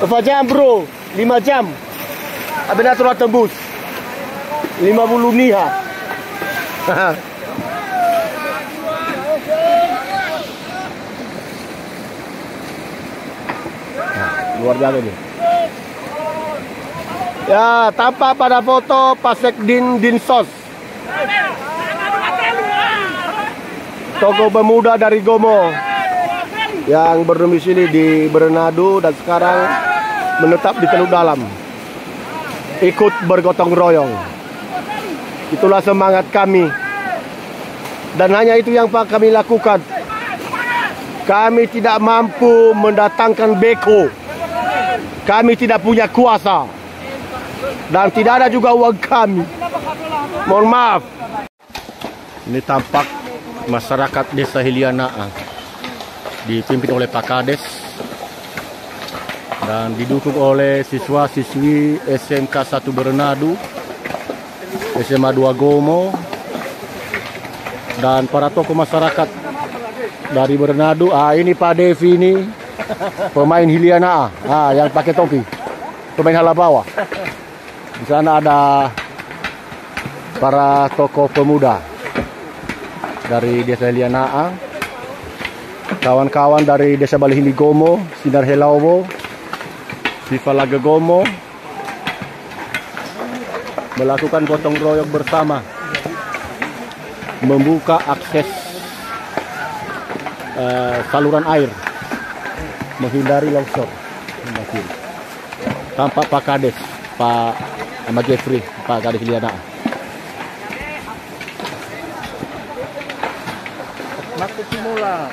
Berapa jam bro? 5 jam. Habis nak turun tembus 50 niha. Luar biasa ni. Ya, tampak pada foto Pasekdin Dinsos, tokoh pemuda dari Gomo yang berdomisili di Bernado dan sekarang menetap di Teluk Dalam, ikut bergotong royong. Itulah semangat kami, dan hanya itu yang kami lakukan. Kami tidak mampu mendatangkan beko, kami tidak punya kuasa, dan tidak ada juga uang kami. Mohon maaf. Ini tampak masyarakat Desa Hilianaa dipimpin oleh Pak Kades dan didukung oleh siswa-siswi SMK 1 Bernado, SMA 2 Gomo, dan para tokoh masyarakat dari Bernado. Ini Pak Devi ini pemain Hilianaa, yang pakai topi, pemain hala bawah. Di sana ada para tokoh pemuda dari Desa Hilianaa, kawan-kawan dari Desa Balihili Gomo, Sinar Helawo, Sifalaga Gomo, melakukan gotong royong bersama, membuka akses saluran air, menghindari longsor. Tampak Pak Kades, Pak Ahmad Jeffrey, Pak Kades Hilianaa. Masuk simula.